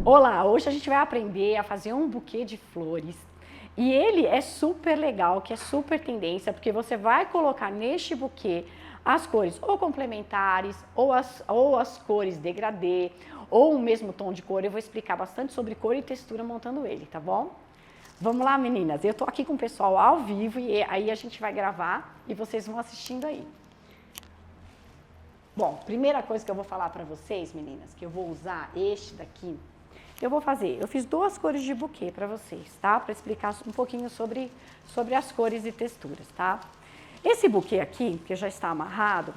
Olá, hoje a gente vai aprender a fazer um buquê de flores e ele é super legal, que é super tendência, porque você vai colocar neste buquê as cores ou complementares ou as cores degradê ou o mesmo tom de cor. Eu vou explicar bastante sobre cor e textura montando ele, tá bom? Vamos lá, meninas, eu tô aqui com o pessoal ao vivo e aí a gente vai gravar e vocês vão assistindo aí. Bom, primeira coisa que eu vou falar para vocês, meninas, que eu vou usar este daqui. Eu fiz duas cores de buquê para vocês, tá? Para explicar um pouquinho sobre as cores e texturas, tá? Esse buquê aqui, que já está amarrado,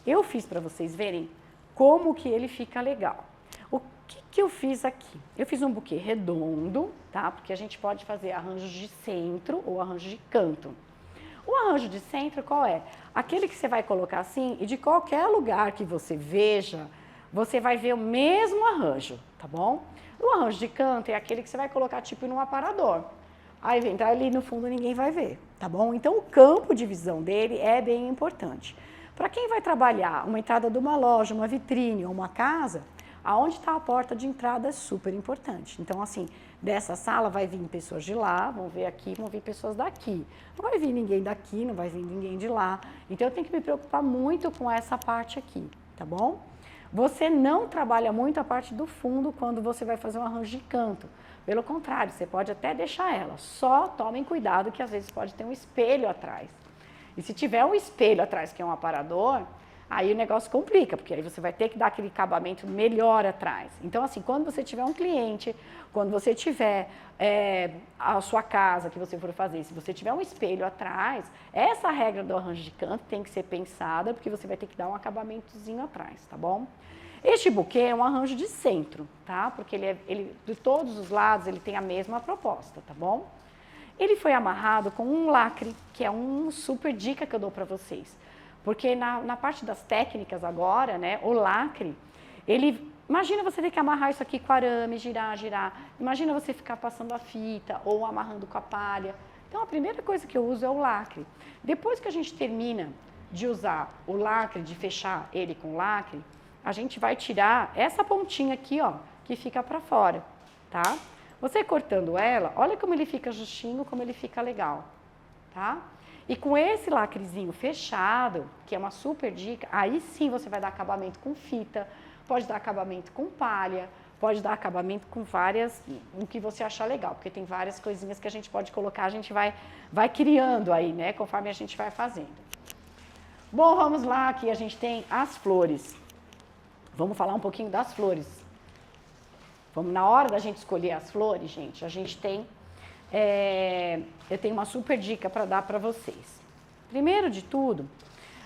eu fiz para vocês verem como que ele fica legal. O que eu fiz aqui? Eu fiz um buquê redondo, tá? Porque a gente pode fazer arranjos de centro ou arranjo de canto. O arranjo de centro qual é? Aquele que você vai colocar assim e de qualquer lugar que você veja, você vai ver o mesmo arranjo, tá bom? O arranjo de canto é aquele que você vai colocar tipo num aparador. Aí vem entrar ali no fundo ninguém vai ver, tá bom? Então o campo de visão dele é bem importante. Para quem vai trabalhar uma entrada de uma loja, uma vitrine ou uma casa, aonde está a porta de entrada é super importante. Então assim, dessa sala vai vir pessoas de lá, vão ver aqui, vão vir pessoas daqui. Não vai vir ninguém daqui, não vai vir ninguém de lá. Então eu tenho que me preocupar muito com essa parte aqui, tá bom? Você não trabalha muito a parte do fundo quando você vai fazer um arranjo de canto. Pelo contrário, você pode até deixar ela. Só tomem cuidado que às vezes pode ter um espelho atrás. E se tiver um espelho atrás que é um aparador, aí o negócio complica, porque aí você vai ter que dar aquele acabamento melhor atrás. Então assim, quando você tiver um cliente, quando você tiver a sua casa que você for fazer, se você tiver um espelho atrás, essa regra do arranjo de canto tem que ser pensada, porque você vai ter que dar um acabamentozinho atrás, tá bom? Este buquê é um arranjo de centro, tá? Porque ele de todos os lados ele tem a mesma proposta, tá bom? Ele foi amarrado com um lacre, que é uma super dica que eu dou para vocês. Porque na parte das técnicas agora, né, o lacre, imagina você ter que amarrar isso aqui com arame, girar. Imagina você ficar passando a fita ou amarrando com a palha. Então a primeira coisa que eu uso é o lacre. Depois que a gente termina de usar o lacre, de fechar ele com lacre, a gente vai tirar essa pontinha aqui, ó, que fica para fora, tá? Você cortando ela, olha como ele fica justinho, como ele fica legal, tá? E com esse lacrezinho fechado, que é uma super dica, aí sim você vai dar acabamento com fita, pode dar acabamento com palha, pode dar acabamento com várias, o que você achar legal, porque tem várias coisinhas que a gente pode colocar, a gente vai criando aí, né, conforme a gente vai fazendo. Bom, vamos lá, aqui a gente tem as flores. Vamos falar um pouquinho das flores. Na hora da gente escolher as flores, gente, a gente tem... eu tenho uma super dica para dar para vocês. Primeiro de tudo,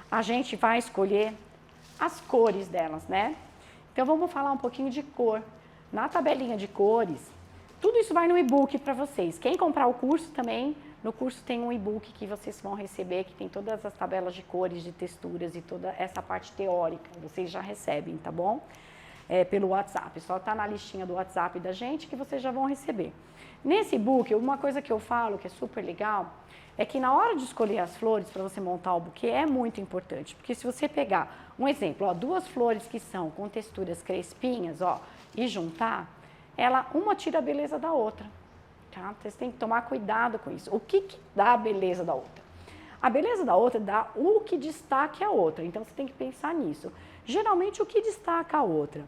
a gente vai escolher as cores delas, né? Então vamos falar um pouquinho de cor. Na tabelinha de cores, tudo isso vai no e-book para vocês. Quem comprar o curso também, no curso tem um e-book que vocês vão receber, que tem todas as tabelas de cores, de texturas e toda essa parte teórica. Vocês já recebem, tá bom? Pelo WhatsApp. Só tá na listinha do WhatsApp da gente que vocês já vão receber. Nesse e-book, uma coisa que eu falo que é super legal, é que na hora de escolher as flores para você montar o buquê é muito importante. Porque se você pegar um exemplo, ó, duas flores que são com texturas crespinhas, ó, e juntar, uma tira a beleza da outra. Tá? Vocês têm que tomar cuidado com isso. O que dá a beleza da outra? A beleza da outra dá o que destaca a outra. Então você tem que pensar nisso. Geralmente o que destaca a outra?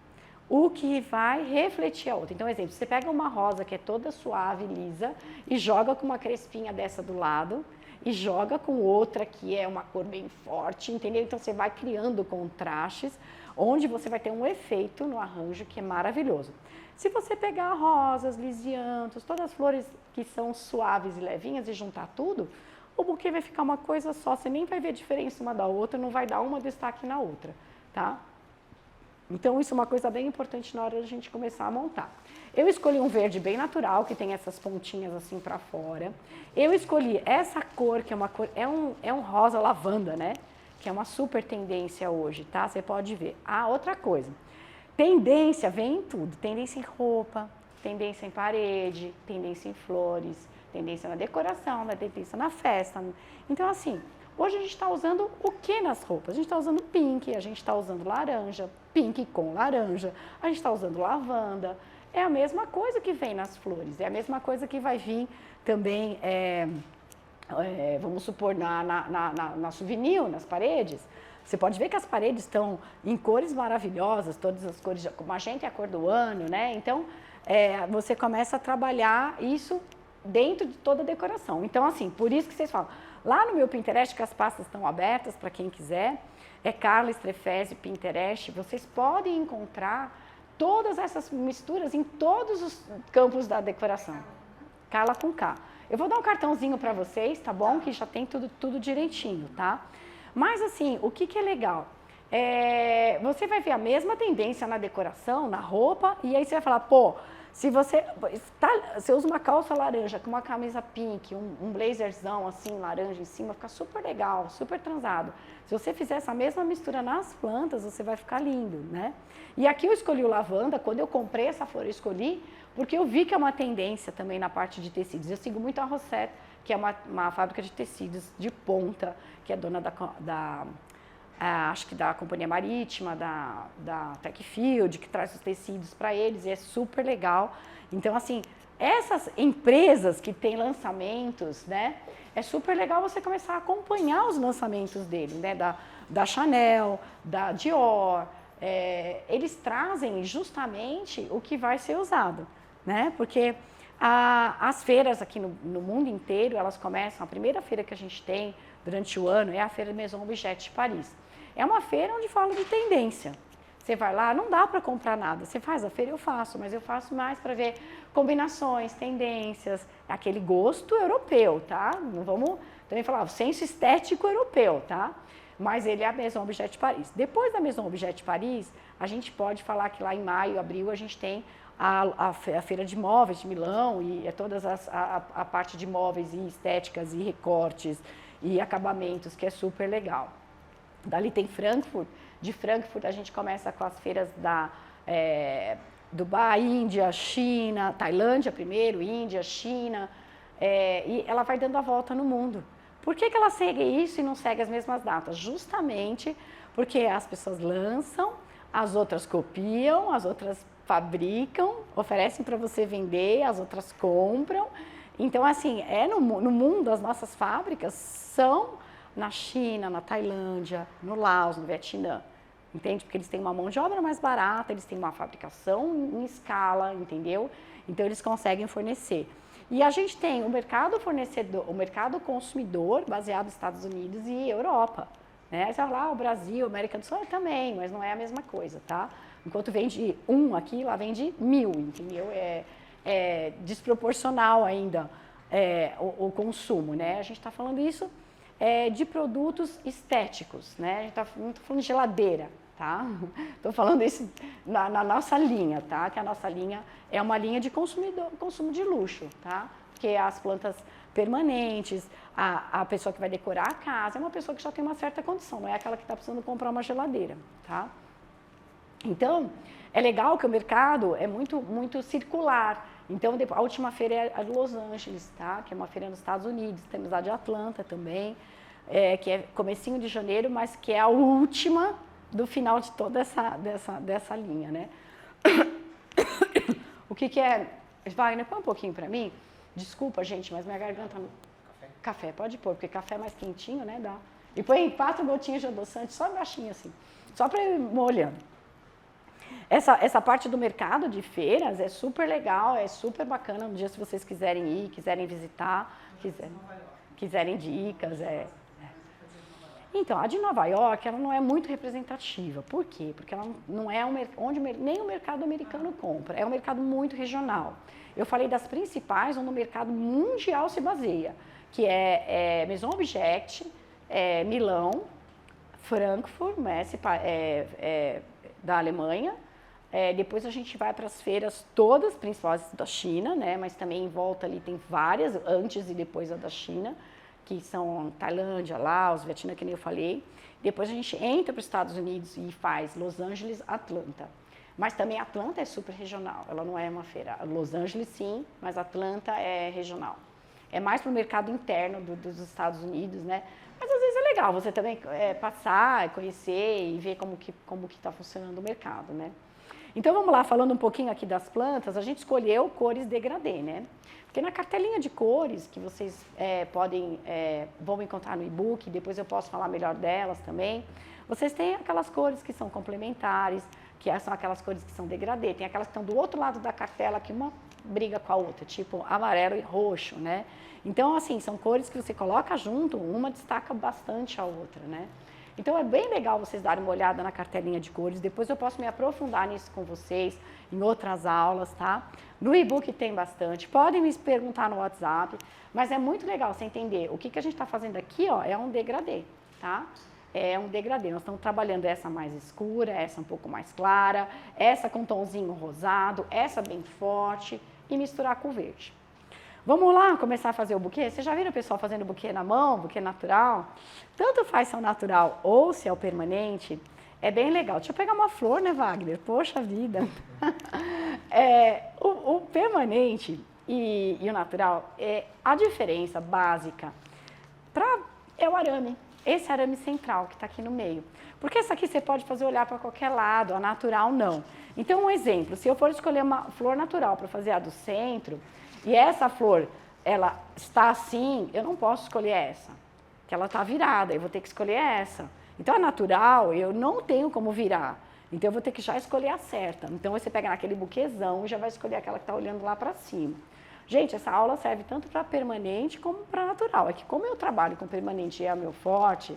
O que vai refletir a outra. Então, exemplo, você pega uma rosa que é toda suave, lisa, e joga com uma crespinha dessa do lado, e joga com outra que é uma cor bem forte, entendeu? Então você vai criando contrastes, onde você vai ter um efeito no arranjo que é maravilhoso. Se você pegar rosas, lisianthus, todas as flores que são suaves e levinhas e juntar tudo, o buquê vai ficar uma coisa só, você nem vai ver diferença uma da outra, não vai dar uma destaque na outra, tá? Então isso é uma coisa bem importante na hora da gente começar a montar. Eu escolhi um verde bem natural, que tem essas pontinhas assim pra fora. Eu escolhi essa cor, que é uma cor, é um rosa lavanda, né? Que é uma super tendência hoje, tá? Você pode ver. Ah, outra coisa. Tendência vem em tudo. Tendência em roupa, tendência em parede, tendência em flores, tendência na decoração, tendência na festa. Então assim, hoje a gente está usando o que nas roupas? A gente está usando pink, a gente está usando laranja, pink com laranja, a gente está usando lavanda. é a mesma coisa que vem nas flores, é a mesma coisa que vai vir também, vamos supor, na souvenir, nas paredes. Você pode ver que as paredes estão em cores maravilhosas, todas as cores, magenta é a cor do ano, né? Então, você começa a trabalhar isso dentro de toda a decoração. Então, assim, por isso que vocês falam, lá no meu Pinterest, que as pastas estão abertas para quem quiser, é Carla Strefezzi Pinterest, vocês podem encontrar todas essas misturas em todos os campos da decoração. Carla com K. Eu vou dar um cartãozinho para vocês, tá bom? Que já tem tudo direitinho, tá? Mas assim, o que é legal? Você vai ver a mesma tendência na decoração, na roupa, e aí você vai falar, pô, se você usa uma calça laranja com uma camisa pink, um blazerzão assim, laranja em cima, fica super legal, super transado. Se você fizer essa mesma mistura nas plantas, você vai ficar lindo, né? E aqui eu escolhi o lavanda, quando eu comprei essa flor eu escolhi, porque eu vi que é uma tendência também na parte de tecidos. Eu sigo muito a Rosette, que é uma fábrica de tecidos de ponta, que é dona acho que da Companhia Marítima, da Techfield, que traz os tecidos para eles, e é super legal. Então, assim, essas empresas que têm lançamentos, né, é super legal você começar a acompanhar os lançamentos deles, né, da Chanel, da Dior. Eles trazem justamente o que vai ser usado, né, porque as feiras aqui no mundo inteiro, elas começam, a primeira feira que a gente tem durante o ano é a Feira Maison Objet de Paris. É uma feira onde fala de tendência. Você vai lá, não dá para comprar nada. Você faz a feira, eu faço, mas eu faço mais para ver combinações, tendências, aquele gosto europeu, tá? Não vamos também falar, o senso estético europeu, tá? Mas ele é a Maison Objet de Paris. Depois da Maison Objet de Paris, a gente pode falar que lá em maio, abril, a gente tem a feira de móveis de Milão, e é toda a parte de móveis e estéticas e recortes e acabamentos, que é super legal. Dali tem Frankfurt. De Frankfurt a gente começa com as feiras Dubai, Índia, China, Tailândia primeiro, Índia, China, e ela vai dando a volta no mundo. Por que ela segue isso e não segue as mesmas datas? Justamente porque as pessoas lançam, as outras copiam, as outras fabricam, oferecem para você vender, as outras compram. Então, assim, no mundo, as nossas fábricas são na China, na Tailândia, no Laos, no Vietnã, entende? Porque eles têm uma mão de obra mais barata, eles têm uma fabricação em escala, entendeu? Então, eles conseguem fornecer. E a gente tem o mercado fornecedor, o mercado consumidor, baseado nos Estados Unidos e Europa, né? Você vai lá, o Brasil, América do Sul também, mas não é a mesma coisa, tá? Enquanto vende aqui, lá vende 1000, entendeu? É desproporcional ainda o consumo, né? A gente está falando isso de produtos estéticos, né? A gente não está falando de geladeira, tá? Estou falando isso na nossa linha, tá? Que a nossa linha é uma linha de consumo de luxo, tá? Porque as plantas permanentes, a pessoa que vai decorar a casa é uma pessoa que já tem uma certa condição, não é aquela que está precisando comprar uma geladeira, tá? Então, é legal que o mercado é muito circular. Então, a última feira é a de Los Angeles, tá? Que é uma feira nos Estados Unidos. Temos a de Atlanta também, que é comecinho de janeiro, mas que é a última do final de toda dessa linha, né? O que é... Wagner, põe um pouquinho para mim. Desculpa, gente, mas minha garganta... Café, pode pôr, porque café é mais quentinho, né? Dá. E põe 4 gotinhas de adoçante, só baixinho assim. Só para ir molhando. Essa parte do mercado de feiras é super legal, é super bacana. Um dia, se vocês quiserem ir, quiserem visitar, quiserem dicas. Então, a de Nova York, ela não é muito representativa. Por quê? Porque ela não é onde nem o mercado americano compra. É um mercado muito regional. Eu falei das principais, onde o mercado mundial se baseia, que é Maison Objet, Milão, Frankfurt, da Alemanha. Depois a gente vai para as feiras todas, principais da China, né? Mas também em volta ali tem várias, antes e depois a da China, que são Tailândia, Laos, Vietnã, que nem eu falei. Depois a gente entra para os Estados Unidos e faz Los Angeles, Atlanta. Mas também Atlanta é super regional, ela não é uma feira. Los Angeles sim, mas Atlanta é regional. É mais para o mercado interno dos Estados Unidos, né? Mas às vezes é legal você também passar, conhecer e ver como que está funcionando o mercado, né? Então vamos lá, falando um pouquinho aqui das plantas, a gente escolheu cores degradê, né? Porque na cartelinha de cores, que vocês vão encontrar no e-book, depois eu posso falar melhor delas também, vocês têm aquelas cores que são complementares, que são aquelas cores que são degradê, tem aquelas que estão do outro lado da cartela, que uma briga com a outra, tipo amarelo e roxo, né? Então, assim, são cores que você coloca junto, uma destaca bastante a outra, né? Então, é bem legal vocês darem uma olhada na cartelinha de cores, depois eu posso me aprofundar nisso com vocês, em outras aulas, tá? No e-book tem bastante, podem me perguntar no WhatsApp, mas é muito legal você entender o que a gente está fazendo aqui, ó, é um degradê, tá? É um degradê, nós estamos trabalhando essa mais escura, essa um pouco mais clara, essa com tomzinho rosado, essa bem forte e misturar com o verde. Vamos lá começar a fazer o buquê? Vocês já viram o pessoal fazendo buquê na mão, buquê natural? Tanto faz se é o natural ou se é o permanente, é bem legal. Deixa eu pegar uma flor, né, Wagner? Poxa vida! O permanente e o natural, a diferença básica é o arame. Esse arame central que está aqui no meio. Porque essa aqui você pode fazer olhar para qualquer lado, a natural não. Então, um exemplo, se eu for escolher uma flor natural para fazer a do centro, e essa flor, ela está assim, eu não posso escolher essa, que ela está virada, eu vou ter que escolher essa. Então, a natural, eu não tenho como virar, então eu vou ter que já escolher a certa. Então, você pega naquele buquezão e já vai escolher aquela que está olhando lá para cima. Gente, essa aula serve tanto para permanente como para natural. É que como eu trabalho com permanente e é o meu forte,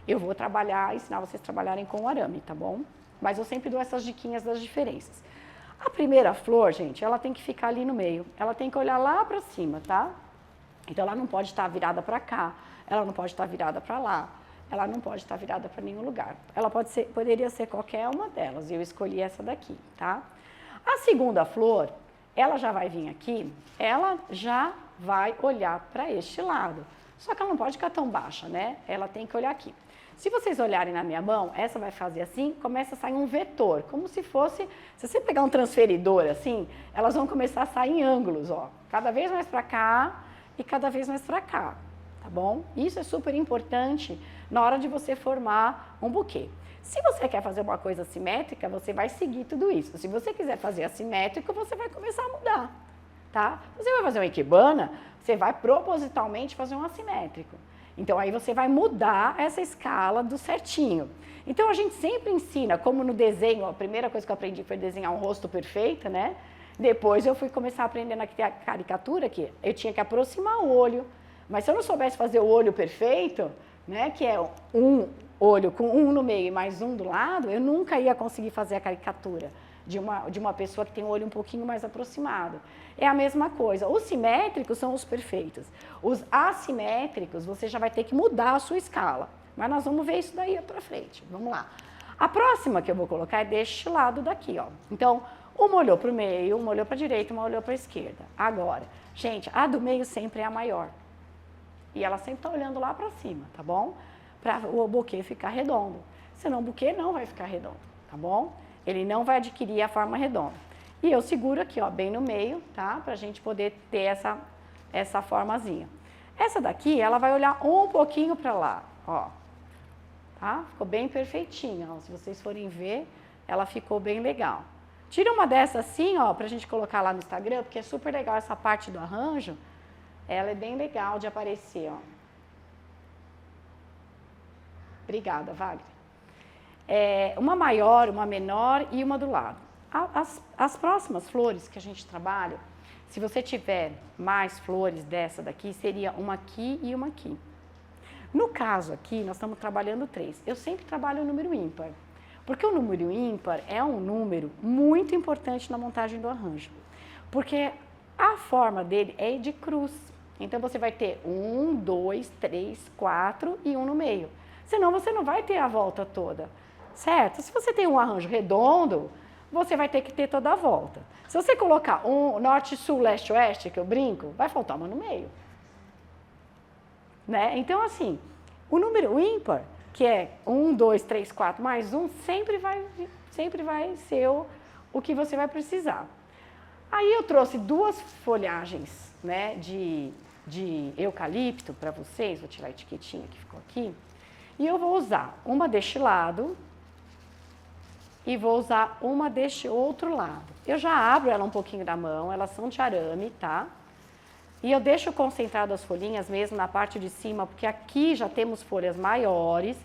eu vou ensinar vocês a trabalharem com o arame, tá bom? Mas eu sempre dou essas diquinhas das diferenças. A primeira flor, gente, ela tem que ficar ali no meio. Ela tem que olhar lá para cima, tá? Então, ela não pode estar virada para cá, ela não pode estar virada para lá, ela não pode estar virada para nenhum lugar. Ela poderia ser qualquer uma delas, e eu escolhi essa daqui, tá? A segunda flor, ela já vai vir aqui, ela já vai olhar para este lado. Só que ela não pode ficar tão baixa, né? Ela tem que olhar aqui. Se vocês olharem na minha mão, essa vai fazer assim, começa a sair um vetor, como se fosse, se você pegar um transferidor assim, elas vão começar a sair em ângulos, ó, cada vez mais para cá e cada vez mais para cá, tá bom? Isso é super importante na hora de você formar um buquê. Se você quer fazer uma coisa simétrica, você vai seguir tudo isso. Se você quiser fazer assimétrico, você vai começar a mudar, tá? Você vai fazer uma ikebana, você vai propositalmente fazer um assimétrico. Então, aí você vai mudar essa escala do certinho. Então, a gente sempre ensina, como no desenho, a primeira coisa que eu aprendi foi desenhar um rosto perfeito, né? Depois eu fui começar a aprender na caricatura, que eu tinha que aproximar o olho. Mas se eu não soubesse fazer o olho perfeito, né, que é um olho com um no meio e mais um do lado, eu nunca ia conseguir fazer a caricatura de uma pessoa que tem o olho um pouquinho mais aproximado. É a mesma coisa. Os simétricos são os perfeitos. Os assimétricos, você já vai ter que mudar a sua escala. Mas nós vamos ver isso daí para frente. Vamos lá. A próxima que eu vou colocar é deste lado daqui, ó. Então, uma olhou para o meio, uma olhou para a direita, uma olhou para a esquerda. Agora, gente, a do meio sempre é a maior. E ela sempre está olhando lá para cima, tá bom? Para o buquê ficar redondo. Senão o buquê não vai ficar redondo, tá bom? Ele não vai adquirir a forma redonda. E eu seguro aqui, ó, bem no meio, tá? Pra gente poder ter essa formazinha. Essa daqui, ela vai olhar um pouquinho pra lá, ó. Tá? Ficou bem perfeitinha, ó. Se vocês forem ver, ela ficou bem legal. Tira uma dessa assim, ó, pra gente colocar lá no Instagram, porque é super legal essa parte do arranjo. Ela é bem legal de aparecer, ó. Obrigada, Wagner. Uma maior, uma menor e uma do lado. As próximas flores que a gente trabalha, se você tiver mais flores dessa daqui, seria uma aqui e uma aqui. No caso aqui, nós estamos trabalhando 3. Eu sempre trabalho o número ímpar, porque o número ímpar é um número muito importante na montagem do arranjo, porque a forma dele é de cruz. Então, você vai ter 1, 2, 3, 4 e 1 no meio. Senão, você não vai ter a volta toda. Certo? Se você tem um arranjo redondo, você vai ter que ter toda a volta. Se você colocar um norte, sul, leste, oeste, que eu brinco, vai faltar uma no meio. Né? Então, assim, o número ímpar, que é 1, 2, 3, 4 mais 1, sempre vai ser o que você vai precisar. Aí eu trouxe 2 folhagens, né, de eucalipto para vocês, vou tirar a etiquetinha que ficou aqui, e eu vou usar uma deste lado e vou usar uma deste outro lado. Eu já abro ela um pouquinho da mão, elas são de arame, tá? E eu deixo concentrado as folhinhas mesmo na parte de cima, porque aqui já temos folhas maiores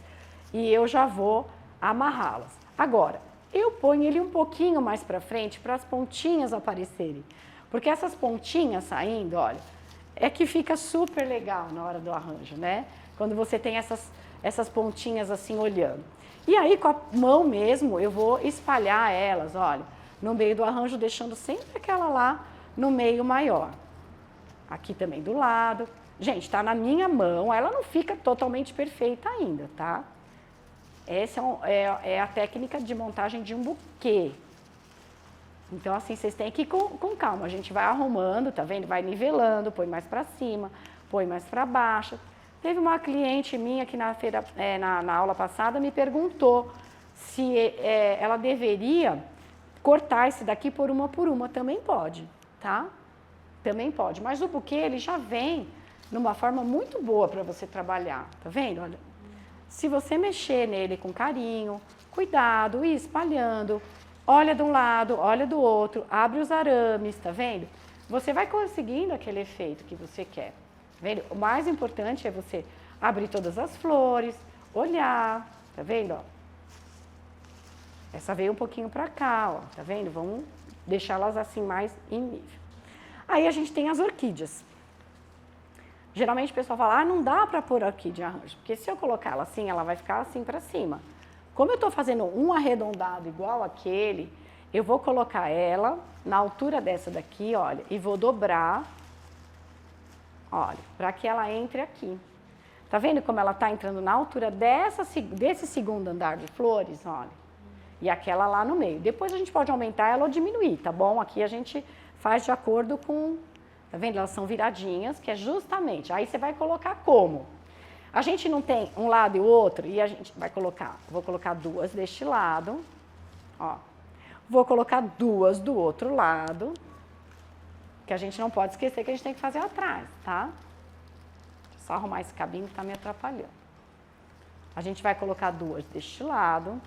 e eu já vou amarrá-las. Agora, eu ponho ele um pouquinho mais para frente para as pontinhas aparecerem. Porque essas pontinhas saindo, olha, é que fica super legal na hora do arranjo, né? Quando você tem essas pontinhas assim olhando. E aí, com a mão mesmo, eu vou espalhar elas, olha, no meio do arranjo, deixando sempre aquela lá no meio maior. Aqui também do lado. Gente, tá na minha mão, ela não fica totalmente perfeita ainda, tá? Essa é a técnica de montagem de um buquê. Então, assim, vocês têm que ir com calma. A gente vai arrumando, tá vendo? Vai nivelando, põe mais pra cima, põe mais pra baixo. Teve uma cliente minha que na feira, na aula passada me perguntou se ela deveria cortar esse daqui por uma. Também pode, tá? Também pode. Mas o buquê, ele já vem numa forma muito boa para você trabalhar. Tá vendo? Olha, se você mexer nele com carinho, cuidado, ir espalhando, olha de um lado, olha do outro, abre os arames, tá vendo? Você vai conseguindo aquele efeito que você quer. Tá vendo? O mais importante é você abrir todas as flores, olhar, tá vendo? Ó, essa veio um pouquinho para cá, ó, tá vendo? Vamos deixá-las assim mais em nível. Aí a gente tem as orquídeas. Geralmente o pessoal fala, não dá para pôr orquídea em arranjo, porque se eu colocar ela assim, ela vai ficar assim para cima. Como eu estou fazendo um arredondado igual aquele, eu vou colocar ela na altura dessa daqui, olha, e vou dobrar, olha, para que ela entre aqui. Tá vendo como ela está entrando na altura desse segundo andar de flores, olha? E aquela lá no meio. Depois a gente pode aumentar ela ou diminuir, tá bom? Aqui a gente faz de acordo com, tá vendo? Elas são viradinhas, que é justamente, aí você vai colocar como? A gente não tem um lado e o outro, e a gente vai colocar, vou colocar duas deste lado, ó. Vou colocar duas do outro lado, que a gente não pode esquecer que a gente tem que fazer atrás, tá? Deixa eu só arrumar esse cabinho que tá me atrapalhando. A gente vai colocar duas deste lado.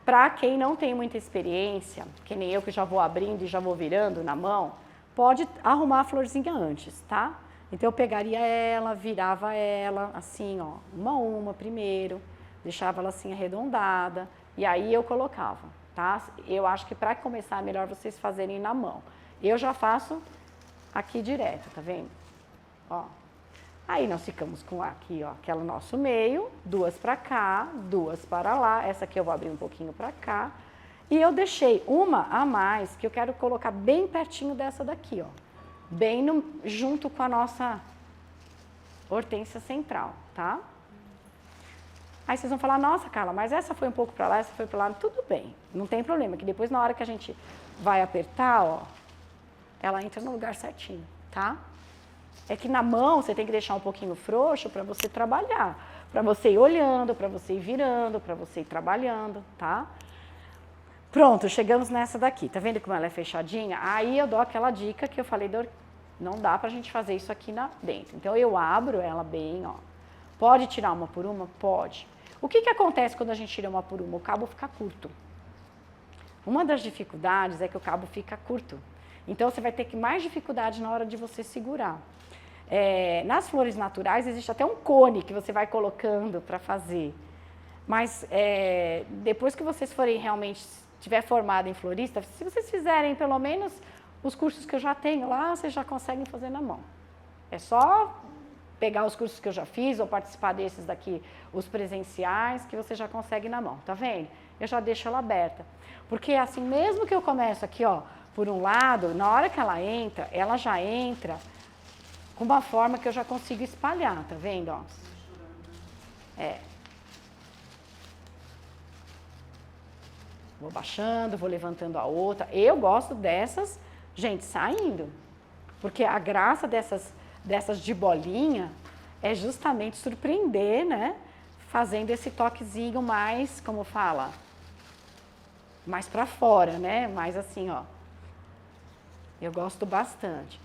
Para quem não tem muita experiência, que nem eu que já vou abrindo e já vou virando na mão, pode arrumar a florzinha antes, tá? Então eu pegaria ela, virava ela assim, ó, uma primeiro, deixava ela assim arredondada e aí eu colocava, tá? Eu acho que para começar é melhor vocês fazerem na mão. Eu já faço aqui direto, tá vendo? Ó. Aí nós ficamos com aqui, ó, aquela nosso meio, duas para cá, duas para lá. Essa aqui eu vou abrir um pouquinho para cá. E eu deixei uma a mais, que eu quero colocar bem pertinho dessa daqui, ó. Bem junto com a nossa hortênsia central, tá? Aí vocês vão falar, nossa, Carla, mas essa foi um pouco para lá, essa foi para lá. Tudo bem, não tem problema, que depois na hora que a gente vai apertar, ó, ela entra no lugar certinho, tá? É que na mão você tem que deixar um pouquinho frouxo para você trabalhar, para você ir olhando, para você ir virando, para você ir trabalhando, tá? Pronto, chegamos nessa daqui, tá vendo como ela é fechadinha? Aí eu dou aquela dica que eu falei, não dá pra gente fazer isso aqui dentro. Então eu abro ela bem, ó. Pode tirar uma por uma? Pode. O que acontece quando a gente tira uma por uma? O cabo fica curto. Uma das dificuldades é que o cabo fica curto. Então você vai ter mais dificuldade na hora de você segurar. Nas flores naturais existe até um cone que você vai colocando para fazer. Mas depois que vocês forem realmente, tiver formado em florista, se vocês fizerem pelo menos os cursos que eu já tenho lá, vocês já conseguem fazer na mão. É só pegar os cursos que eu já fiz ou participar desses daqui, os presenciais, que você já consegue na mão, tá vendo? Eu já deixo ela aberta. Porque assim, mesmo que eu comece aqui, ó, por um lado, na hora que ela já entra com uma forma que eu já consigo espalhar, tá vendo, ó? Vou baixando, vou levantando a outra. Eu gosto dessas, gente, saindo. Porque a graça dessas de bolinha é justamente surpreender, né? Fazendo esse toquezinho mais, como fala? Mais pra fora, né? Mais assim, ó. Eu gosto bastante.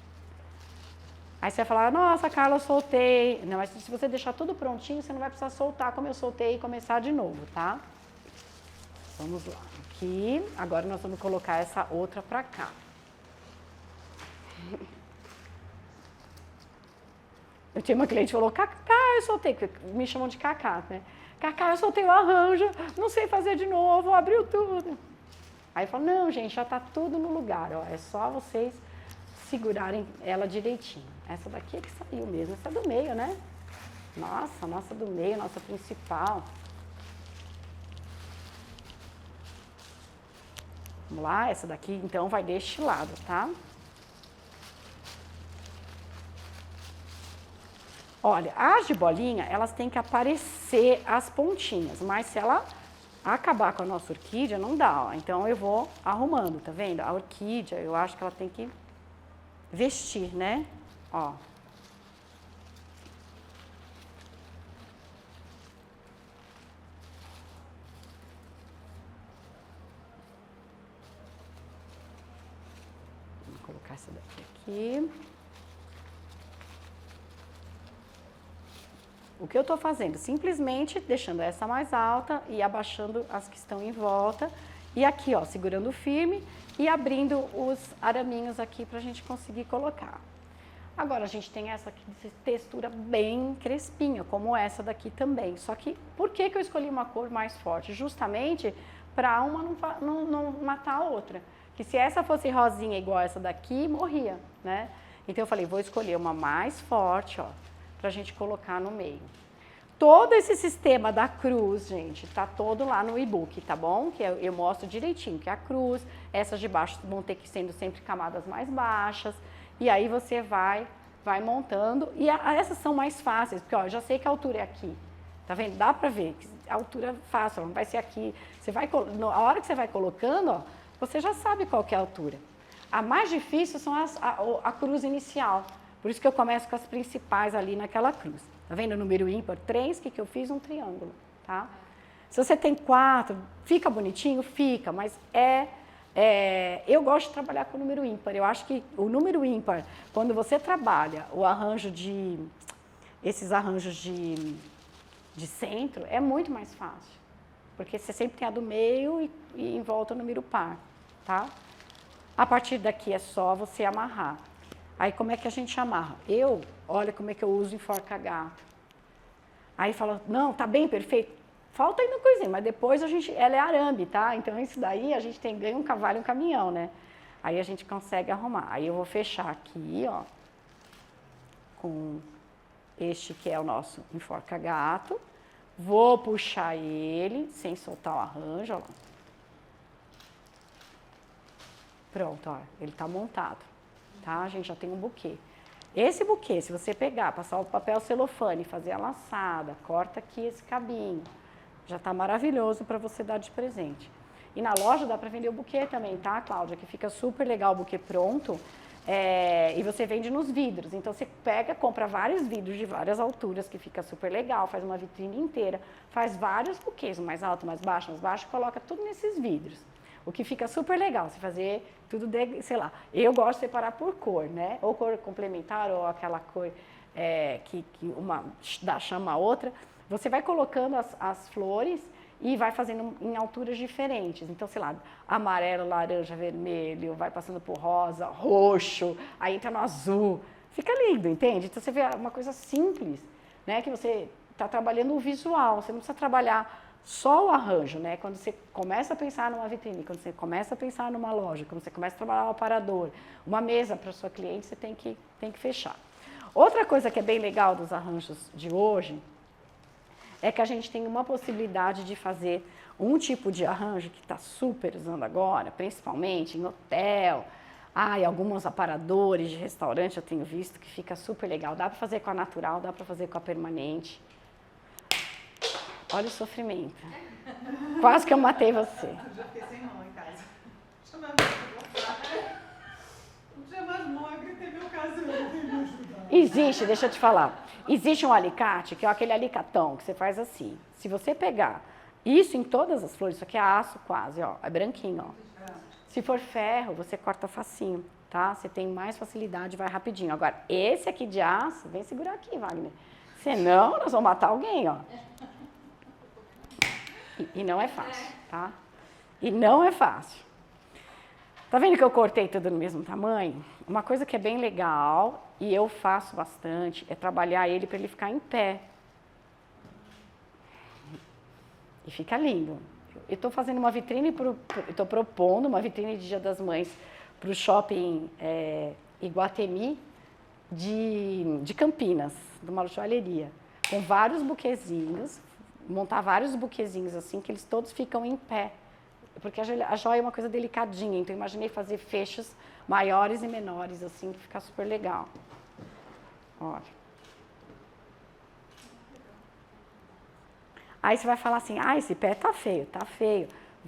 Aí você vai falar, nossa, Carla, eu soltei. Não, mas se você deixar tudo prontinho, você não vai precisar soltar como eu soltei e começar de novo, tá? Vamos lá. Aqui, agora nós vamos colocar essa outra pra cá. Eu tinha uma cliente que falou, Cacá, eu soltei, me chamam de Cacá, né? Cacá, eu soltei o arranjo, não sei fazer de novo, abriu tudo. Aí eu falo, não, gente, já tá tudo no lugar, ó, é só vocês segurarem ela direitinho. Essa daqui é que saiu mesmo, essa é do meio, né? Nossa, nossa do meio, nossa principal. Vamos lá, essa daqui então vai deste lado, tá? Olha, as de bolinha, elas têm que aparecer as pontinhas, mas se ela acabar com a nossa orquídea, não dá, ó. Então eu vou arrumando, tá vendo? A orquídea, eu acho que ela tem que vestir, né? Ó. Vou colocar essa daqui aqui. O que eu tô fazendo? Simplesmente deixando essa mais alta e abaixando as que estão em volta. E aqui, ó, segurando firme e abrindo os araminhos aqui pra gente conseguir colocar. Agora, a gente tem essa aqui de textura bem crespinha, como essa daqui também. Só que, por que eu escolhi uma cor mais forte? Justamente para uma não matar a outra. Que se essa fosse rosinha igual essa daqui, morria, né? Então eu falei, vou escolher uma mais forte, ó, pra gente colocar no meio. Todo esse sistema da cruz, gente, tá todo lá no e-book, tá bom? Que eu mostro direitinho que a cruz, essas de baixo vão ter que sendo sempre camadas mais baixas. E aí você vai montando. E essas são mais fáceis, porque ó, eu já sei que a altura é aqui. Tá vendo? Dá pra ver que a altura é fácil, não vai ser aqui. Você vai, a hora que você vai colocando, ó, você já sabe qual que é a altura. A mais difícil são a cruz inicial. Por isso que eu começo com as principais ali naquela cruz. Tá vendo o número ímpar? 3, o que eu fiz? Um triângulo, tá? Se você tem 4, fica bonitinho? Fica, mas eu gosto de trabalhar com o número ímpar. Eu acho que o número ímpar, quando você trabalha o arranjo esses arranjos de centro, é muito mais fácil. Porque você sempre tem a do meio e em volta o número par, tá? A partir daqui é só você amarrar. Aí como é que a gente amarra? Olha como é que eu uso enforca-gato. Aí fala, não, tá bem, perfeito. Falta ainda coisinha, mas depois ela é arame, tá? Então isso daí a gente ganha um cavalo e um caminhão, né? Aí a gente consegue arrumar. Aí eu vou fechar aqui, ó, com este que é o nosso enforca-gato. Vou puxar ele sem soltar o arranjo, ó. Pronto, ó, ele tá montado, tá? A gente já tem um buquê. Esse buquê, se você pegar, passar o papel celofane, fazer a laçada, corta aqui esse cabinho, já tá maravilhoso para você dar de presente. E na loja dá para vender o buquê também, tá, Cláudia? Que fica super legal o buquê pronto. E você vende nos vidros. Então você pega, compra vários vidros de várias alturas, que fica super legal, faz uma vitrine inteira, faz vários buquês, um mais alto, mais baixo, coloca tudo nesses vidros. O que fica super legal, você fazer tudo, sei lá, eu gosto de separar por cor, né? Ou cor complementar, ou aquela cor que uma chama a outra. Você vai colocando as flores e vai fazendo em alturas diferentes. Então, sei lá, amarelo, laranja, vermelho, vai passando por rosa, roxo, aí entra no azul. Fica lindo, entende? Então, você vê uma coisa simples, né? Que você está trabalhando o visual, você não precisa trabalhar só o arranjo, né? Quando você começa a pensar numa vitrine, quando você começa a pensar numa loja, quando você começa a trabalhar um aparador, uma mesa para sua cliente, você tem que fechar. Outra coisa que é bem legal dos arranjos de hoje é que a gente tem uma possibilidade de fazer um tipo de arranjo que está super usando agora, principalmente em hotel, e alguns aparadores de restaurante eu tenho visto que fica super legal. Dá para fazer com a natural, dá para fazer com a permanente. Olha o sofrimento. Quase que eu matei você. Eu já fiquei sem mão em casa. Chama a minha. Não tinha mais mão, eu gritei meu caso, eu não tenho me ajudar. Existe, deixa eu te falar. Existe um alicate, que é aquele alicatão que você faz assim. Se você pegar isso em todas as flores, isso aqui é aço quase, ó, é branquinho, ó. Se for ferro, você corta facinho, tá? Você tem mais facilidade, vai rapidinho. Agora, esse aqui de aço, vem segurar aqui, Wagner. Senão, nós vamos matar alguém, ó. E não é fácil, tá? E não é fácil. Tá vendo que eu cortei tudo no mesmo tamanho? Uma coisa que é bem legal, e eu faço bastante, é trabalhar ele para ele ficar em pé. E fica lindo. Eu estou fazendo uma vitrine, estou propondo uma vitrine de Dia das Mães para o shopping Iguatemi de Campinas, de uma joalheria, com vários buquezinhos, montar vários buquezinhos assim, que eles todos ficam em pé. Porque a joia é uma coisa delicadinha, então eu imaginei fazer fechos maiores e menores, assim, que fica super legal. Olha. Aí você vai falar assim, esse pé tá feio,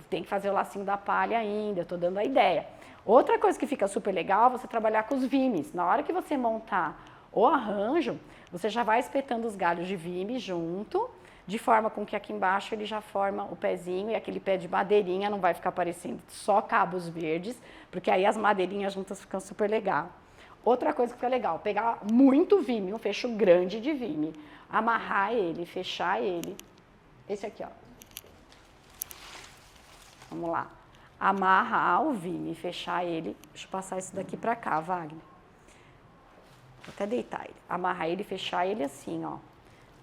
tem que fazer o lacinho da palha ainda, eu tô dando a ideia. Outra coisa que fica super legal é você trabalhar com os vimes. Na hora que você montar o arranjo, você já vai espetando os galhos de vime junto, de forma com que aqui embaixo ele já forma o pezinho e aquele pé de madeirinha não vai ficar parecendo só cabos verdes, porque aí as madeirinhas juntas ficam super legal. Outra coisa que fica legal, pegar muito vime, um fecho grande de vime, amarrar ele, fechar ele. Esse aqui, ó. Vamos lá. Amarrar o vime, fechar ele. Deixa eu passar isso daqui pra cá, Wagner. Vou até deitar ele. Amarrar ele, fechar ele assim, ó.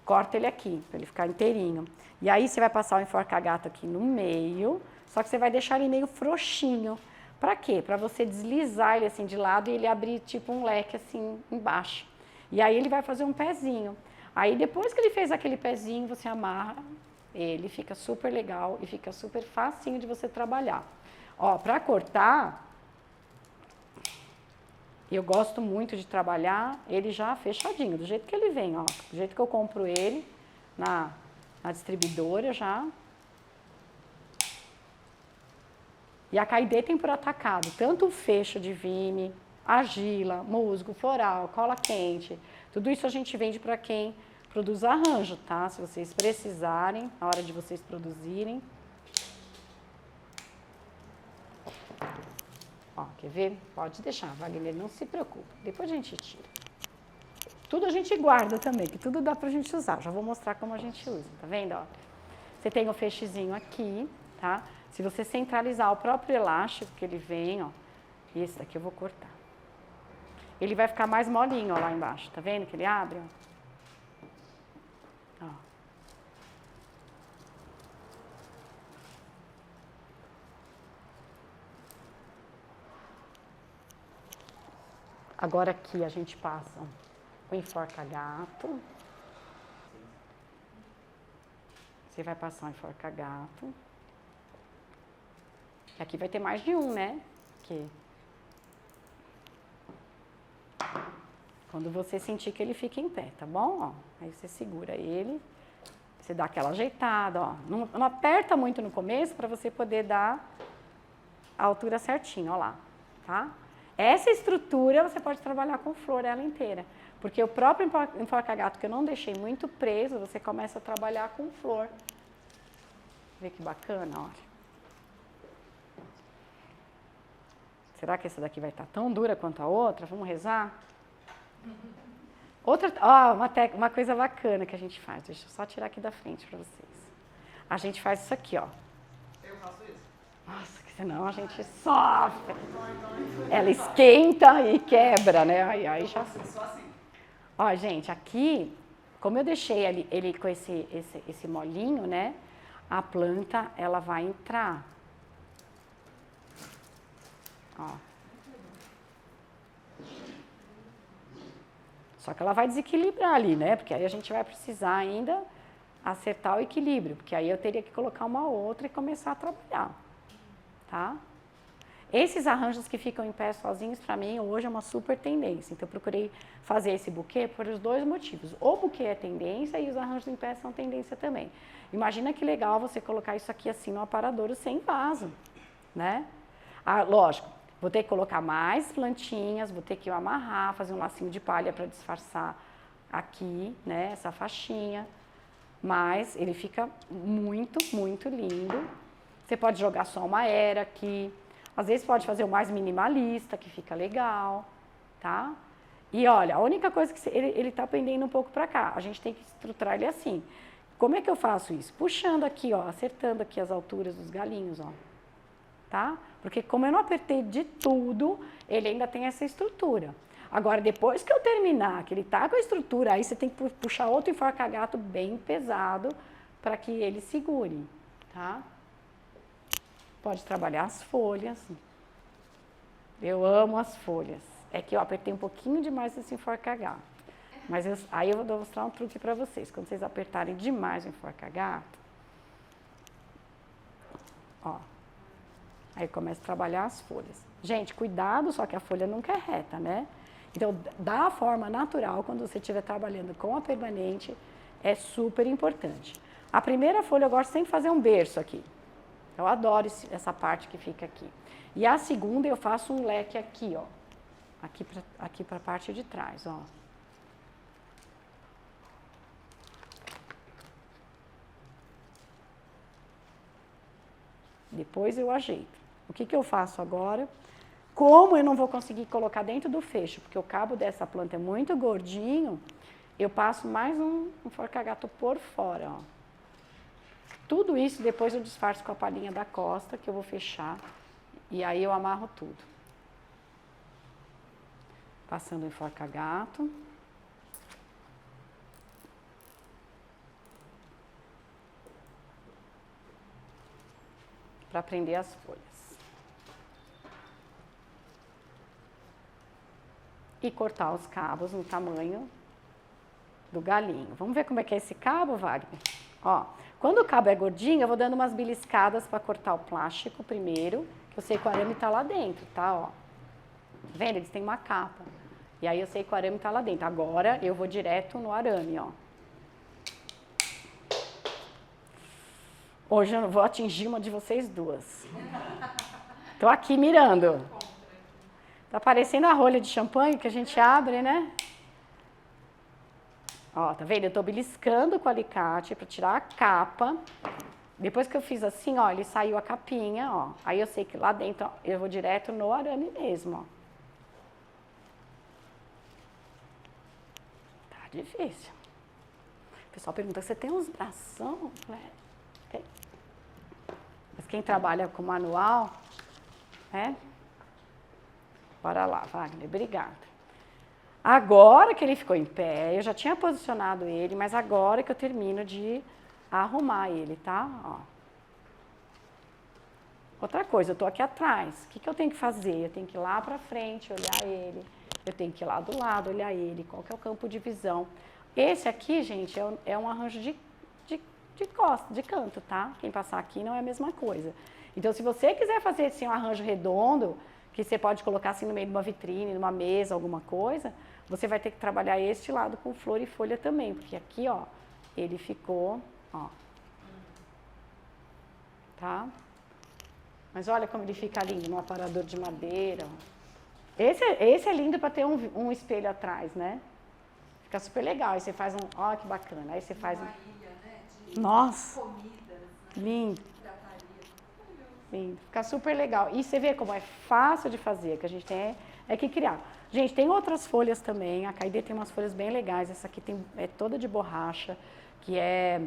Corta ele aqui, para ele ficar inteirinho. E aí você vai passar o enforca-gato aqui no meio, só que você vai deixar ele meio frouxinho. Para quê? Para você deslizar ele assim de lado e ele abrir tipo um leque assim embaixo. E aí ele vai fazer um pezinho. Aí depois que ele fez aquele pezinho, você amarra ele, fica super legal e fica super facinho de você trabalhar. Ó, para cortar, eu gosto muito de trabalhar ele já fechadinho, do jeito que ele vem, ó. Do jeito que eu compro ele na distribuidora já. E a Caidê tem por atacado, tanto o fecho de vime, argila, musgo, floral, cola quente. Tudo isso a gente vende para quem produz arranjo, tá? Se vocês precisarem, na hora de vocês produzirem. Ó, quer ver? Pode deixar, Wagner, não se preocupe. Depois a gente tira. Tudo a gente guarda também, que tudo dá pra gente usar. Já vou mostrar como a gente usa, tá vendo? Ó, você tem o fechezinho aqui, tá? Se você centralizar o próprio elástico que ele vem, ó, esse daqui eu vou cortar. Ele vai ficar mais molinho, ó, lá embaixo. Tá vendo que ele abre, ó? Ó. Agora aqui a gente passa o enforca-gato. Você vai passar o enforca-gato. Aqui vai ter mais de um, né? Porque quando você sentir que ele fica em pé, tá bom? Ó, aí você segura ele, você dá aquela ajeitada, ó. Não aperta muito no começo para você poder dar a altura certinha, ó lá, tá? Essa estrutura você pode trabalhar com flor ela inteira, porque o próprio enforca-gato que eu não deixei muito preso, você começa a trabalhar com flor. Vê que bacana, olha. Será que essa daqui vai estar tão dura quanto a outra? Vamos rezar? Outra, ó, uma coisa bacana que a gente faz. Deixa eu só tirar aqui da frente para vocês. A gente faz isso aqui, ó. Eu faço isso? Nossa, que senão a gente sofre. Ela esquenta e quebra, né? Aí já... Só assim. Ó, gente, aqui, como eu deixei ele com esse molinho, né? A planta, ela vai entrar. Ó. Só que ela vai desequilibrar ali, né? Porque aí a gente vai precisar ainda acertar o equilíbrio, porque aí eu teria que colocar uma outra e começar a trabalhar, tá? Esses arranjos que ficam em pé sozinhos, para mim, hoje é uma super tendência. Então, eu procurei fazer esse buquê por os dois motivos. O buquê é tendência e os arranjos em pé são tendência também. Imagina que legal você colocar isso aqui assim no aparadouro sem vaso, né? Ah, lógico, vou ter que colocar mais plantinhas, vou ter que amarrar, fazer um lacinho de palha para disfarçar aqui, né, essa faixinha. Mas ele fica muito, muito lindo. Você pode jogar só uma era aqui. Às vezes pode fazer o mais minimalista, que fica legal, tá? E olha, a única coisa que ele tá pendendo um pouco para cá. A gente tem que estruturar ele assim. Como é que eu faço isso? Puxando aqui, ó, acertando aqui as alturas dos galinhos, ó. tá? Porque como eu não apertei de tudo, ele ainda tem essa estrutura. Agora, depois que eu terminar, que ele tá com a estrutura, aí você tem que puxar outro enforca-gato bem pesado para que ele segure, tá? Pode trabalhar as folhas. Eu amo as folhas. É que eu apertei um pouquinho demais esse enforca-gato. Mas aí eu vou mostrar um truque para vocês. Quando vocês apertarem demais o enforca-gato, ó, aí começa a trabalhar as folhas. Gente, cuidado, só que a folha nunca é reta, né? Então, da forma natural, quando você estiver trabalhando com a permanente, é super importante. A primeira folha eu gosto sempre de fazer um berço aqui. Eu adoro essa parte que fica aqui. E a segunda eu faço um leque aqui, ó. Aqui para a parte de trás, ó. Depois eu ajeito. O que eu faço agora? Como eu não vou conseguir colocar dentro do fecho, porque o cabo dessa planta é muito gordinho, eu passo mais um enforca-gato por fora, ó. Tudo isso depois eu disfarço com a palhinha da costa, que eu vou fechar, e aí eu amarro tudo. Passando o enforca-gato. Para prender as folhas. E cortar os cabos no tamanho do galinho. Vamos ver como é que é esse cabo, Wagner? Ó, quando o cabo é gordinho, eu vou dando umas beliscadas para cortar o plástico primeiro, que eu sei que o arame tá lá dentro, tá? Ó. Tá vendo? Eles têm uma capa. E aí eu sei que o arame tá lá dentro. Agora eu vou direto no arame, ó. Hoje eu não vou atingir uma de vocês duas. Tô aqui mirando. Tá parecendo a rolha de champanhe que a gente abre, né? Ó, tá vendo? Eu tô beliscando com o alicate para tirar a capa. Depois que eu fiz assim, ó, ele saiu a capinha, ó. Aí eu sei que lá dentro, ó, eu vou direto no arame mesmo, ó. Tá difícil. O pessoal pergunta, você tem uns bração? Tem. Mas quem trabalha com manual, né? Bora lá, Wagner, obrigada. Agora que ele ficou em pé, eu já tinha posicionado ele, mas agora que eu termino de arrumar ele, tá? Ó. Outra coisa, eu tô aqui atrás. O que eu tenho que fazer? Eu tenho que ir lá pra frente, olhar ele. Eu tenho que ir lá do lado, olhar ele. Qual que é o campo de visão? Esse aqui, gente, é um arranjo de costa, de canto, tá? Quem passar aqui não é a mesma coisa. Então, se você quiser fazer assim, um arranjo redondo, que você pode colocar assim no meio de uma vitrine, numa mesa, alguma coisa, você vai ter que trabalhar este lado com flor e folha também, porque aqui, ó, ele ficou, ó. Tá? Mas olha como ele fica lindo, no aparador de madeira. Esse é lindo para ter um espelho atrás, né? Fica super legal. Aí você faz um, ó que bacana. Aí você faz uma ilha, né, de nossa, comidas, né? lindo. Prataria. Lindo. Fica super legal. E você vê como é fácil de fazer, que a gente tem que criar. Gente, tem outras folhas também. A Caide tem umas folhas bem legais. Essa aqui é toda de borracha, que é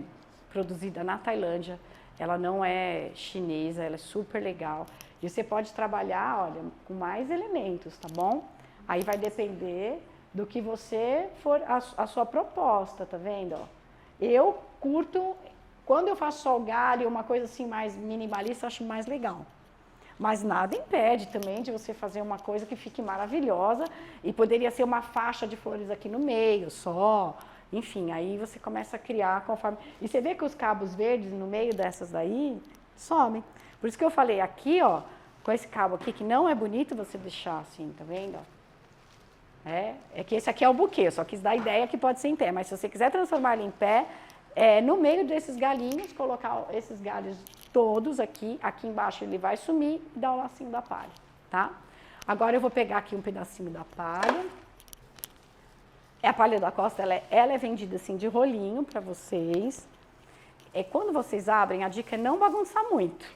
produzida na Tailândia. Ela não é chinesa, ela é super legal. E você pode trabalhar, olha, com mais elementos, tá bom? Aí vai depender do que você for, a sua proposta, tá vendo? Ó, eu curto, quando eu faço só o galho, uma coisa assim mais minimalista, eu acho mais legal. Mas nada impede também de você fazer uma coisa que fique maravilhosa e poderia ser uma faixa de flores aqui no meio só. Enfim, aí você começa a criar conforme... E você vê que os cabos verdes no meio dessas daí somem. Por isso que eu falei aqui, ó, com esse cabo aqui, que não é bonito você deixar assim, tá vendo? É que esse aqui é o buquê, eu só quis dar a ideia que pode ser em pé. Mas se você quiser transformar ele em pé, no meio desses galinhos, colocar esses galhos todos aqui embaixo ele vai sumir e dar o lacinho da palha, tá? Agora eu vou pegar aqui um pedacinho da palha. A palha da costa, ela é vendida assim de rolinho para vocês. Quando vocês abrem, a dica é não bagunçar muito.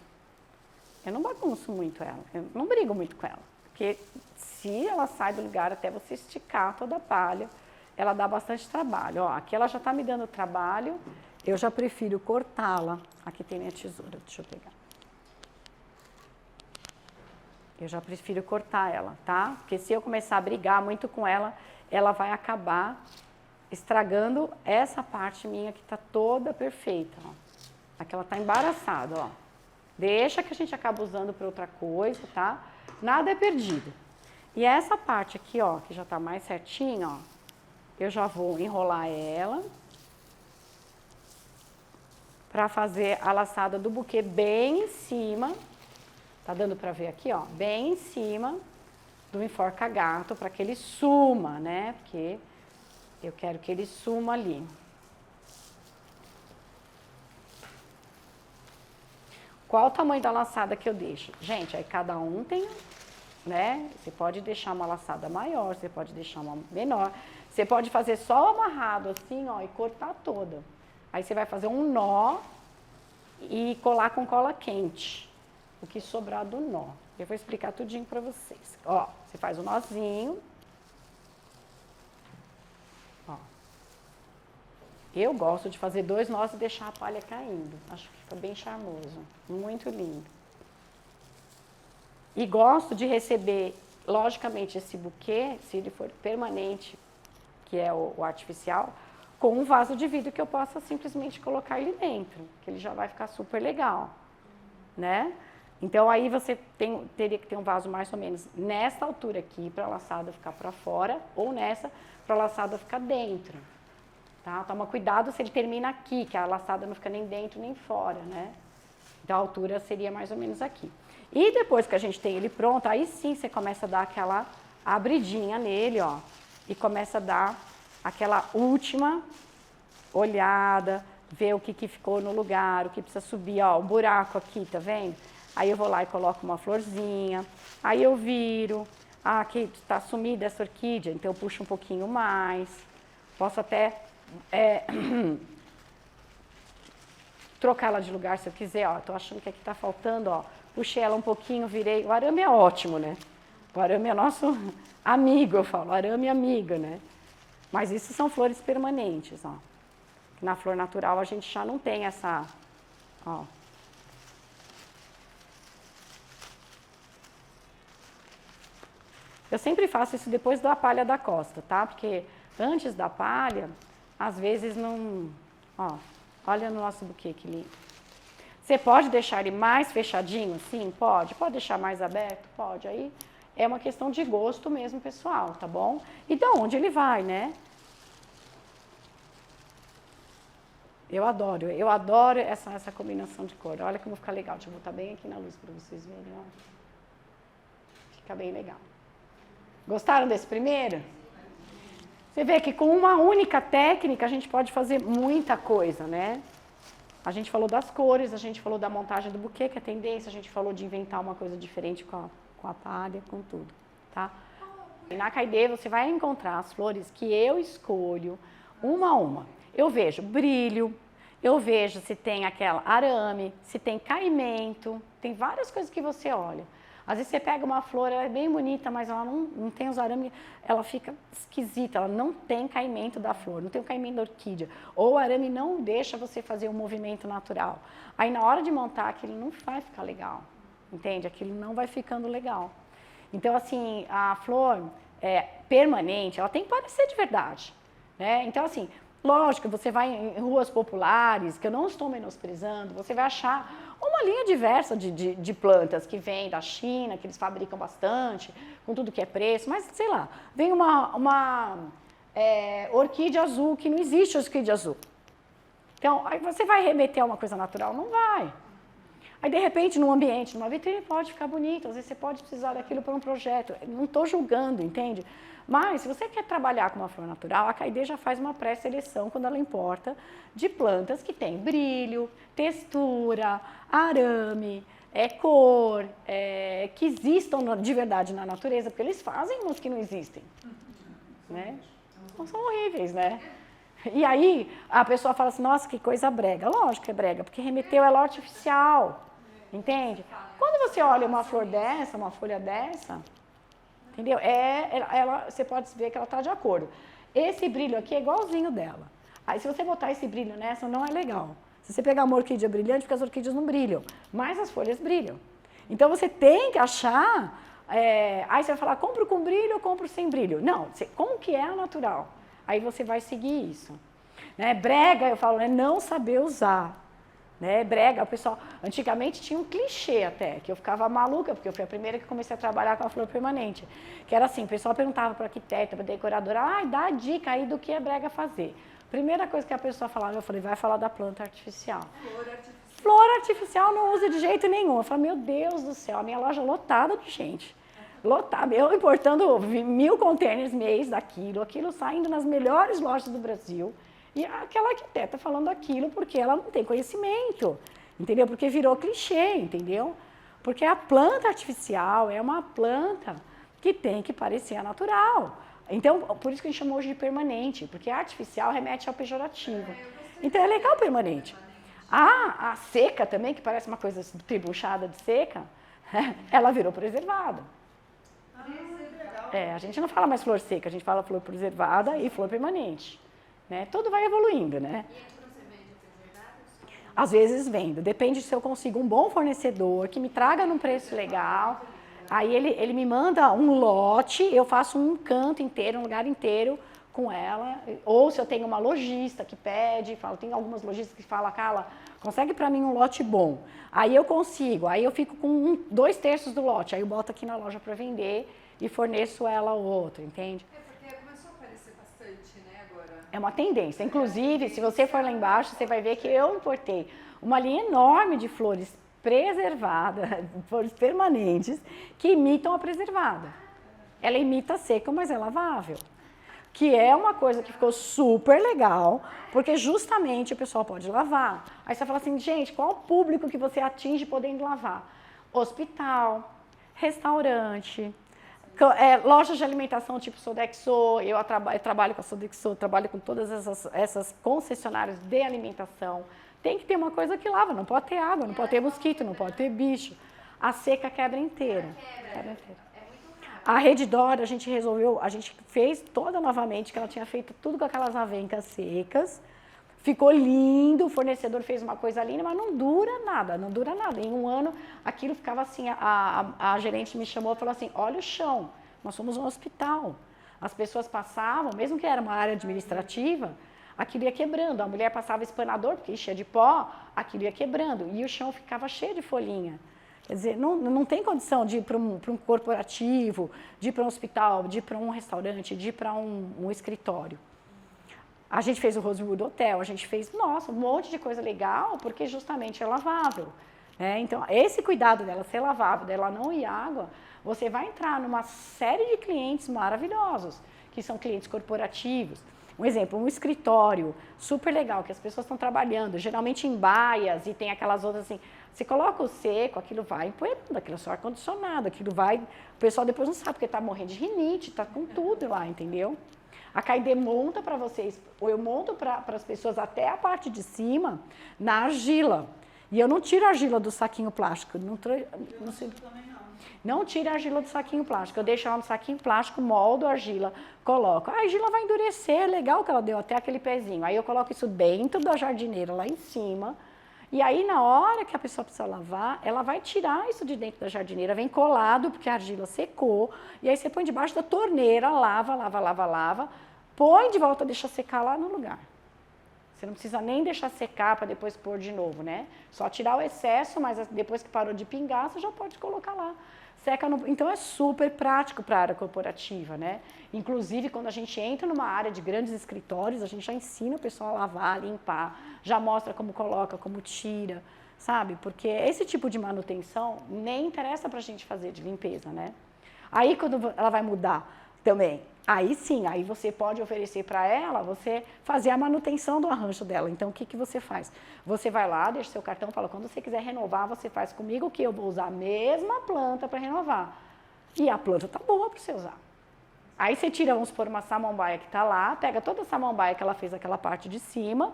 Eu não bagunço muito ela, eu não brigo muito com ela. Porque se ela sai do lugar até você esticar toda a palha, ela dá bastante trabalho. Ó, aqui ela já está me dando trabalho, eu já prefiro cortá-la. Aqui tem minha tesoura, deixa eu pegar. Eu já prefiro cortar ela, tá? Porque se eu começar a brigar muito com ela, ela vai acabar estragando essa parte minha que tá toda perfeita, ó. Aqui ela tá embaraçada, ó. Deixa que a gente acaba usando para outra coisa, tá? Nada é perdido. E essa parte aqui, ó, que já tá mais certinha, ó, eu já vou enrolar ela para fazer a laçada do buquê bem em cima. Tá dando para ver aqui, ó, bem em cima do enforca-gato, para que ele suma, né? Porque eu quero que ele suma ali. Qual o tamanho da laçada que eu deixo? Gente, aí cada um tem, né? Você pode deixar uma laçada maior, você pode deixar uma menor. Você pode fazer só amarrado assim, ó, e cortar toda. Aí você vai fazer um nó e colar com cola quente. O que sobrar do nó. Eu vou explicar tudinho pra vocês. Ó, você faz um nozinho. Ó. Eu gosto de fazer 2 nós e deixar a palha caindo. Acho que fica bem charmoso. Muito lindo. E gosto de receber, logicamente, esse buquê, se ele for permanente, que é o artificial, com um vaso de vidro que eu possa simplesmente colocar ele dentro, que ele já vai ficar super legal, né? Então, aí você teria que ter um vaso mais ou menos nessa altura aqui, para a laçada ficar para fora, ou nessa, para a laçada ficar dentro. Tá? Toma cuidado se ele termina aqui, que a laçada não fica nem dentro nem fora, né? Então, a altura seria mais ou menos aqui. E depois que a gente tem ele pronto, aí sim você começa a dar aquela abridinha nele, ó. E começa a dar aquela última olhada, ver o que ficou no lugar, o que precisa subir, ó, o buraco aqui, tá vendo? Aí eu vou lá e coloco uma florzinha, aí eu viro, aqui está sumida essa orquídea, então eu puxo um pouquinho mais, posso até trocar ela de lugar se eu quiser, ó, tô achando que aqui tá faltando, ó, puxei ela um pouquinho, virei, o arame é ótimo, né? O arame é nosso amigo, eu falo, arame amigo, né? Mas isso são flores permanentes, ó. Na flor natural a gente já não tem essa, ó. Eu sempre faço isso depois da palha da costa, tá? Porque antes da palha, às vezes não... Ó, olha no nosso buquê que lindo. Você pode deixar ele mais fechadinho, assim? Pode. Pode deixar mais aberto? Pode. Aí é uma questão de gosto mesmo, pessoal, tá bom? E de onde ele vai, né? Eu adoro essa combinação de cor. Olha como fica legal. Deixa eu botar bem aqui na luz para vocês verem, ó. Fica bem legal. Gostaram desse primeiro? Você vê que com uma única técnica a gente pode fazer muita coisa, né? A gente falou das cores, a gente falou da montagem do buquê, que é tendência, a gente falou de inventar uma coisa diferente com a palha, com tudo, tá? E na Caide você vai encontrar as flores que eu escolho uma a uma. Eu vejo brilho, eu vejo se tem aquela arame, se tem caimento, tem várias coisas que você olha. Às vezes você pega uma flor, ela é bem bonita, mas ela não tem os arames, ela fica esquisita, ela não tem caimento da flor, não tem o caimento da orquídea. Ou o arame não deixa você fazer um movimento natural. Aí na hora de montar, aquilo não vai ficar legal, entende? Aquilo não vai ficando legal. Então assim, a flor permanente, ela tem que parecer de verdade, né? Então assim, lógico, você vai em ruas populares, que eu não estou menosprezando, você vai achar uma linha diversa de plantas que vem da China, que eles fabricam bastante, com tudo que é preço, mas sei lá, vem uma orquídea azul, que não existe orquídea azul. Então, aí você vai remeter a uma coisa natural? Não vai. Aí, de repente, num ambiente, numa vitrine, pode ficar bonito, às vezes você pode precisar daquilo para um projeto. Não estou julgando, entende? Mas, se você quer trabalhar com uma flor natural, a Caide já faz uma pré-seleção, quando ela importa, de plantas que têm brilho, textura, arame, cor, que existam de verdade na natureza, porque eles fazem umas que não existem, né? Então, são horríveis, né? E aí, a pessoa fala assim, nossa, que coisa brega. Lógico que é brega, porque remeteu ela artificial, entende? Quando você olha uma flor dessa, uma folha dessa... Entendeu? Você pode ver que ela está de acordo. Esse brilho aqui é igualzinho dela. Aí, se você botar esse brilho nessa, não é legal. Se você pegar uma orquídea brilhante, porque as orquídeas não brilham, mas as folhas brilham. Então, você tem que achar Aí você vai falar, compro com brilho ou compro sem brilho? Não, como que é a natural? Aí você vai seguir isso. Né? Brega, eu falo, é não saber usar. Né? Brega, o pessoal, antigamente tinha um clichê até, que eu ficava maluca, porque eu fui a primeira que comecei a trabalhar com a flor permanente. Que era assim, o pessoal perguntava para arquiteta, para decoradora, dá a dica aí do que é brega fazer. Primeira coisa que a pessoa falava, eu falei, vai falar da planta artificial. Flor artificial. Flor artificial não usa de jeito nenhum. Eu falei, meu Deus do céu, a minha loja lotada de gente. Lotada, eu importando 1000 containers mês daquilo, aquilo saindo nas melhores lojas do Brasil. E aquela arquiteta falando aquilo porque ela não tem conhecimento, entendeu? Porque virou clichê, entendeu? Porque a planta artificial é uma planta que tem que parecer a natural. Então, por isso que a gente chama hoje de permanente, porque artificial remete ao pejorativo. Então, é legal permanente. A seca também, que parece uma coisa tribuchada de seca, ela virou preservada. A gente não fala mais flor seca, a gente fala flor preservada e flor permanente. Né? Tudo vai evoluindo, né? E você vende preservados? Às vezes vendo, depende se eu consigo um bom fornecedor que me traga num preço legal. Aí ele me manda um lote, eu faço um canto inteiro, um lugar inteiro com ela. Ou se eu tenho uma lojista que pede, tem algumas lojistas que falam, Carla, consegue para mim um lote bom. Aí eu consigo, aí eu fico com 2/3 do lote, aí eu boto aqui na loja para vender e forneço ela outro, entende? É uma tendência. Inclusive, se você for lá embaixo, você vai ver que eu importei uma linha enorme de flores preservadas, flores permanentes, que imitam a preservada. Ela imita a seca, mas é lavável. Que é uma coisa que ficou super legal, porque justamente o pessoal pode lavar. Aí você fala assim, gente, qual o público que você atinge podendo lavar? Hospital, restaurante, lojas de alimentação tipo Sodexo, eu trabalho com a Sodexo, trabalho com todas essas concessionárias de alimentação. Tem que ter uma coisa que lava, não pode ter água, não pode ter mosquito, não pode ter bicho. A seca quebra inteira. A Redditor, a gente fez toda novamente, que ela tinha feito tudo com aquelas avencas secas. Ficou lindo, o fornecedor fez uma coisa linda, mas não dura nada. Em um ano, aquilo ficava assim, a gerente me chamou e falou assim, olha o chão, nós somos um hospital. As pessoas passavam, mesmo que era uma área administrativa, aquilo ia quebrando. A mulher passava espanador, porque enchia de pó, aquilo ia quebrando. E o chão ficava cheio de folhinha. Quer dizer, não tem condição de ir para um corporativo, de ir para um hospital, de ir para um restaurante, de ir para um escritório. A gente fez o Rosewood Hotel, a gente fez, um monte de coisa legal, porque justamente é lavável. Né? Então, esse cuidado dela ser lavável, dela não ir água, você vai entrar numa série de clientes maravilhosos, que são clientes corporativos. Um exemplo, um escritório super legal, que as pessoas estão trabalhando, geralmente em baias, e tem aquelas outras assim, você coloca o seco, aquilo vai empoeirando, aquilo é só ar-condicionado, aquilo vai... O pessoal depois não sabe, porque está morrendo de rinite, está com tudo lá, entendeu? A Caide monta para vocês, ou eu monto para as pessoas até a parte de cima, na argila. E eu não tiro a argila do saquinho plástico, não tiro a argila do saquinho plástico, eu deixo ela no saquinho plástico, moldo a argila, coloco. A argila vai endurecer, é legal que ela deu até aquele pezinho. Aí eu coloco isso dentro da jardineira, lá em cima. E aí, na hora que a pessoa precisa lavar, ela vai tirar isso de dentro da jardineira, vem colado, porque a argila secou, e aí você põe debaixo da torneira, lava, põe de volta, deixa secar lá no lugar. Você não precisa nem deixar secar para depois pôr de novo, né? Só tirar o excesso, mas depois que parou de pingar, você já pode colocar lá. Seca no... Então, é super prático para a área corporativa, né? Inclusive, quando a gente entra numa área de grandes escritórios, a gente já ensina o pessoal a lavar, limpar, já mostra como coloca, como tira, sabe? Porque esse tipo de manutenção nem interessa para a gente fazer de limpeza, né? Aí, quando ela vai mudar também, aí sim, aí você pode oferecer para ela, você fazer a manutenção do arranjo dela. Então, o que você faz? Você vai lá, deixa seu cartão, fala, quando você quiser renovar, você faz comigo que eu vou usar a mesma planta para renovar. E a planta tá boa para você usar. Aí você tira, vamos supor, uma samambaia que está lá, pega toda a samambaia que ela fez aquela parte de cima,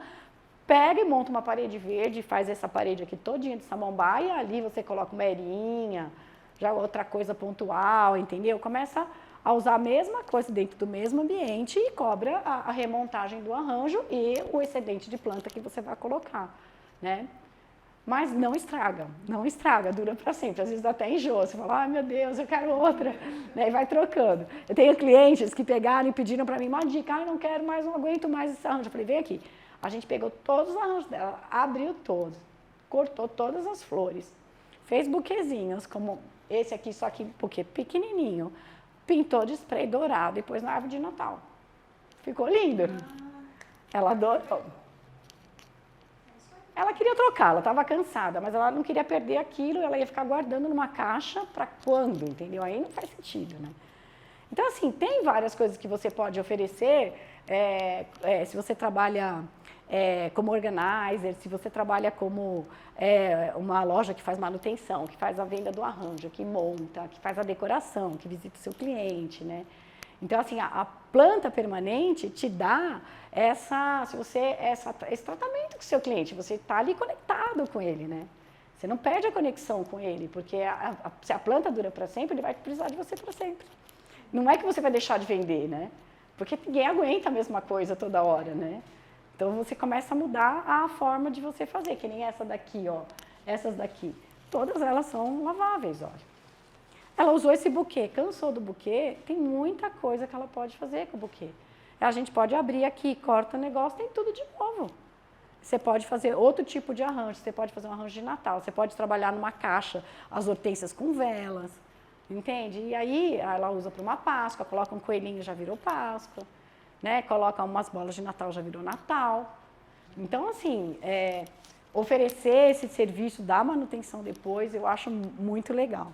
pega e monta uma parede verde, faz essa parede aqui todinha de samambaia, ali você coloca uma erinha, já outra coisa pontual, entendeu? Começa a usar a mesma coisa dentro do mesmo ambiente e cobra a remontagem do arranjo e o excedente de planta que você vai colocar, né? Mas não estraga, dura para sempre. Às vezes dá até enjoa, você fala, ai meu Deus, eu quero outra, né? E vai trocando. Eu tenho clientes que pegaram e pediram para mim uma dica, eu não quero mais, não aguento mais esse arranjo. Eu falei, vem aqui. A gente pegou todos os arranjos dela, abriu todos, cortou todas as flores, fez buquezinhos, como esse aqui, só que buquê pequenininho, pintou de spray dourado e pôs na árvore de Natal. Ficou lindo. Ela adorou. Ela queria trocar, ela estava cansada, mas ela não queria perder aquilo, ela ia ficar guardando numa caixa para quando, entendeu? Aí não faz sentido, né? Então, assim, tem várias coisas que você pode oferecer, se você trabalha como organizer, se você trabalha como uma loja que faz manutenção, que faz a venda do arranjo, que monta, que faz a decoração, que visita o seu cliente, né? Então, assim, a planta permanente te dá esse tratamento com o seu cliente, você está ali conectado com ele, né? Você não perde a conexão com ele, porque se a planta dura para sempre, ele vai precisar de você para sempre. Não é que você vai deixar de vender, né? Porque ninguém aguenta a mesma coisa toda hora, né? Então, você começa a mudar a forma de você fazer, que nem essa daqui, ó, essas daqui. Todas elas são laváveis, olha. Ela usou esse buquê, cansou do buquê, tem muita coisa que ela pode fazer com o buquê. A gente pode abrir aqui, corta o negócio, tem tudo de novo. Você pode fazer outro tipo de arranjo, você pode fazer um arranjo de Natal, você pode trabalhar numa caixa, as hortênsias com velas, entende? E aí ela usa para uma Páscoa, coloca um coelhinho, já virou Páscoa, né? Coloca umas bolas de Natal, já virou Natal. Então, assim, oferecer esse serviço da manutenção depois, eu acho muito legal.